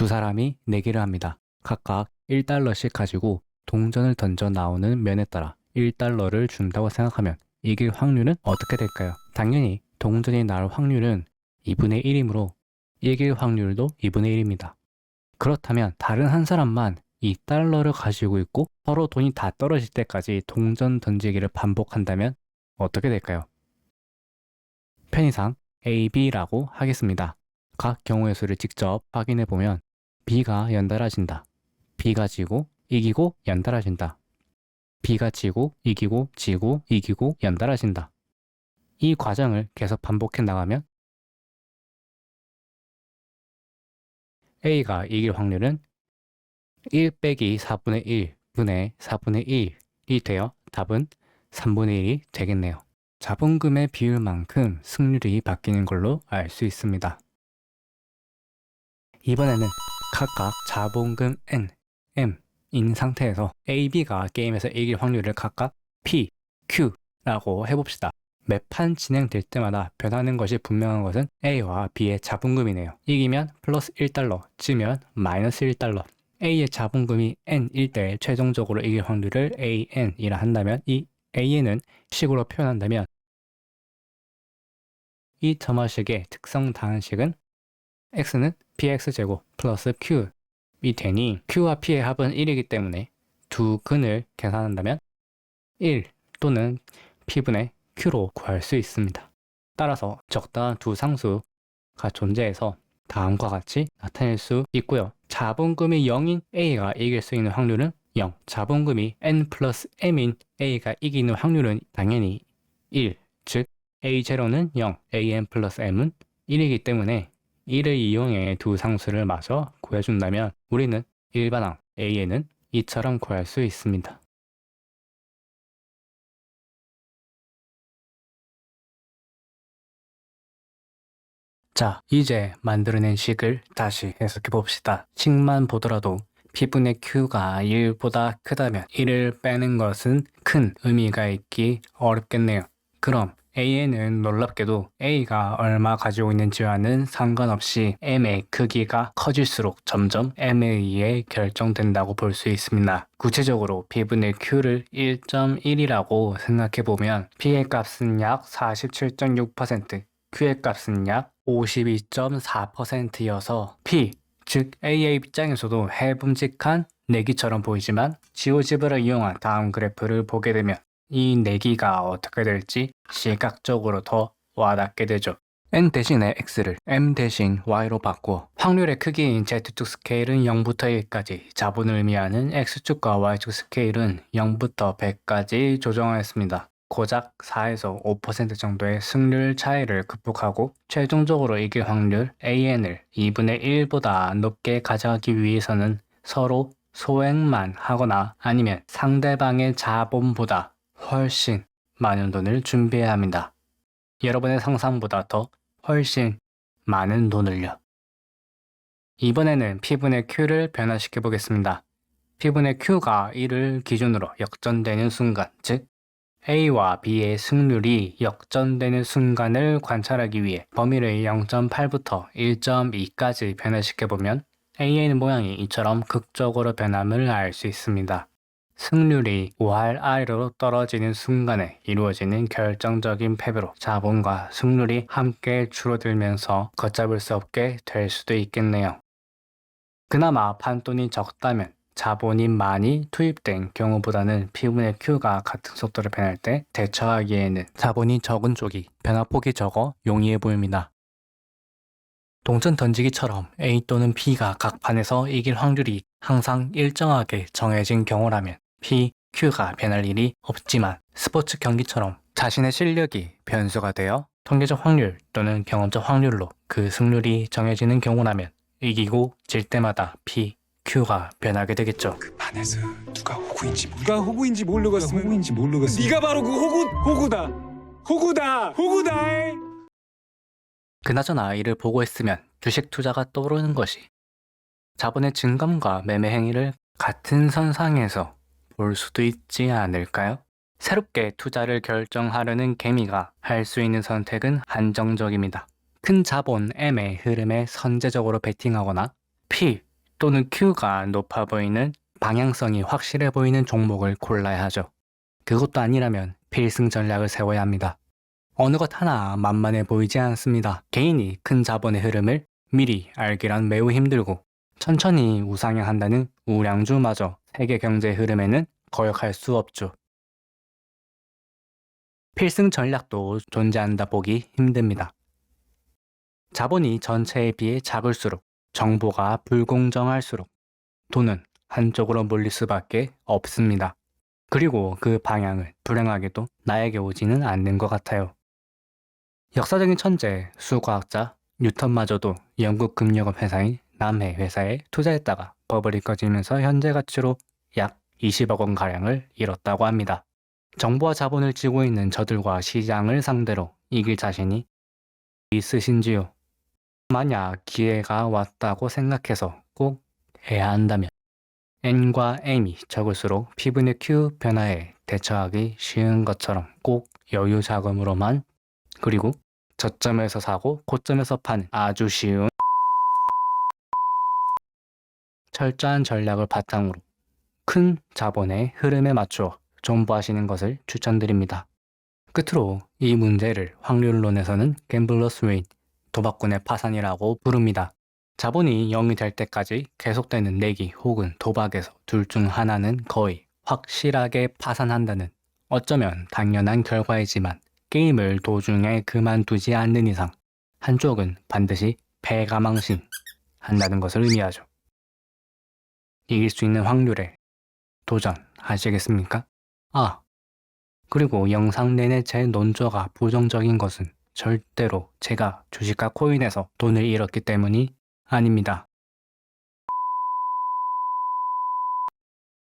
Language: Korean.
두 사람이 내기를 합니다. 각각 1달러씩 가지고 동전을 던져 나오는 면에 따라 1달러를 준다고 생각하면 이길 확률은 어떻게 될까요? 당연히 동전이 나올 확률은 2분의 1이므로 이길 확률도 2분의 1입니다. 그렇다면 다른 한 사람만 이 달러를 가지고 있고 서로 돈이 다 떨어질 때까지 동전 던지기를 반복한다면 어떻게 될까요? 편의상 A, B라고 하겠습니다. 각 경우의 수를 직접 확인해 보면 B가 연달아진다. B가 지고 이기고 연달아진다. B가 지고 이기고 지고 이기고 연달아진다. 이 과정을 계속 반복해 나가면 A가 이길 확률은 1 빼기 4분의 1 분의 4분의 1이 되어 답은 3분의 1이 되겠네요. 자본금의 비율만큼 승률이 바뀌는 걸로 알 수 있습니다. 이번에는 각각 자본금 N, M인 상태에서 A, B가 게임에서 이길 확률을 각각 P, Q라고 해봅시다. 매판 진행될 때마다 변하는 것이 분명한 것은 A와 B의 자본금이네요. 이기면 플러스 1달러, 지면 마이너스 1달러. A의 자본금이 N일 때 최종적으로 이길 확률을 AN이라 한다면 이 AN은 식으로 표현한다면 이 점화식의 특성 다한식은 X는 PX제곱 플러스 Q이 되니 Q와 P의 합은 1이기 때문에 두 근을 계산한다면 1 또는 P분의 Q로 구할 수 있습니다. 따라서 적당한 두 상수가 존재해서 다음과 같이 나타낼 수 있고요. 자본금이 0인 A가 이길 수 있는 확률은 0. 자본금이 N 플러스 M인 A가 이기는 확률은 당연히 1. 즉 A0는 0, AN 플러스 M은 1이기 때문에 1을 이용해 두 상수를 마저 구해준다면 우리는 일반항 AN은 이처럼 구할 수 있습니다. 자, 이제 만들어낸 식을 다시 해석해 봅시다. 식만 보더라도 P분의 Q가 1보다 크다면 1을 빼는 것은 큰 의미가 있기 어렵겠네요. 그럼 AN은 놀랍게도 A가 얼마 가지고 있는지와는 상관없이 M의 크기가 커질수록 점점 M에 의해 결정된다고 볼 수 있습니다. 구체적으로 P분의 Q를 1.1이라고 생각해보면 P의 값은 약 47.6%, Q의 값은 약 52.4%여서 P, 즉 A의 입장에서도 해봄직한 내기처럼 보이지만 지오지브를 이용한 다음 그래프를 보게 되면 이 내기가 어떻게 될지 시각적으로 더 와닿게 되죠. N 대신에 X를 M 대신 Y로 바꾸어 확률의 크기인 Z축 스케일은 0부터 1까지, 자본을 의미하는 X축과 Y축 스케일은 0부터 100까지 조정하였습니다. 고작 4에서 5% 정도의 승률 차이를 극복하고 최종적으로 이길 확률 AN을 2분의 1보다 높게 가져가기 위해서는 서로 소액만 하거나 아니면 상대방의 자본보다 훨씬 많은 돈을 준비해야 합니다. 여러분의 상상보다 더 훨씬 많은 돈을요. 이번에는 P분의 Q를 변화시켜 보겠습니다. P분의 Q가 1을 기준으로 역전되는 순간, 즉 A와 B의 승률이 역전되는 순간을 관찰하기 위해 범위를 0.8부터 1.2까지 변화시켜보면 AN 모양이 이처럼 극적으로 변함을 알 수 있습니다. 승률이 5할 아래로 떨어지는 순간에 이루어지는 결정적인 패배로 자본과 승률이 함께 줄어들면서 걷잡을 수 없게 될 수도 있겠네요. 그나마 판돈이 적다면 자본이 많이 투입된 경우보다는 P분의 Q가 같은 속도로 변할 때 대처하기에는 자본이 적은 쪽이 변화폭이 적어 용이해 보입니다. 동전 던지기처럼 A 또는 P가 각 판에서 이길 확률이 항상 일정하게 정해진 경우라면 P, Q가 변할 일이 없지만 스포츠 경기처럼 자신의 실력이 변수가 되어 통계적 확률 또는 경험적 확률로 그 승률이 정해지는 경우라면 이기고 질 때마다 P, Q가 변하게 되겠죠. 그 판에서 누가 호구인지 모르겠으면 네가 바로 그 호구다. 그나저나 이를 보고 있으면 주식 투자가 떠오르는 것이 자본의 증감과 매매 행위를 같은 선상에서 볼 수도 있지 않을까요? 새롭게 투자를 결정하려는 개미가 할 수 있는 선택은 한정적입니다. 큰 자본 M의 흐름에 선제적으로 베팅하거나 P, 또는 Q가 높아 보이는 방향성이 확실해 보이는 종목을 골라야 하죠. 그것도 아니라면 필승 전략을 세워야 합니다. 어느 것 하나 만만해 보이지 않습니다. 개인이 큰 자본의 흐름을 미리 알기란 매우 힘들고 천천히 우상향한다는 우량주마저 세계 경제 흐름에는 거역할 수 없죠. 필승 전략도 존재한다 보기 힘듭니다. 자본이 전체에 비해 작을수록 정보가 불공정할수록 돈은 한쪽으로 몰릴 수밖에 없습니다. 그리고 그 방향을 불행하게도 나에게 오지는 않는 것 같아요. 역사적인 천재, 수과학자 뉴턴마저도 영국 금융업 회사인 남해 회사에 투자했다가 버블이 꺼지면서 현재 가치로 약 20억 원가량을 잃었다고 합니다. 정부와 자본을 쥐고 있는 저들과 시장을 상대로 이길 자신이 있으신지요? 만약 기회가 왔다고 생각해서 꼭 해야 한다면 N과 M이 적을수록 P분의 Q 변화에 대처하기 쉬운 것처럼 꼭 여유 자금으로만 그리고 저점에서 사고 고점에서 파는 아주 쉬운 철저한 전략을 바탕으로 큰 자본의 흐름에 맞추어 존버하시는 것을 추천드립니다. 끝으로 이 문제를 확률론에서는 갬블러스 웨인, 도박꾼의 파산이라고 부릅니다. 자본이 0이 될 때까지 계속되는 내기 혹은 도박에서 둘 중 하나는 거의 확실하게 파산한다는 어쩌면 당연한 결과이지만 게임을 도중에 그만두지 않는 이상 한쪽은 반드시 패가망신 한다는 것을 의미하죠. 이길 수 있는 확률에 도전하시겠습니까? 그리고 영상 내내 제 논조가 부정적인 것은 절대로 제가 주식과 코인에서 돈을 잃었기 때문이 아닙니다.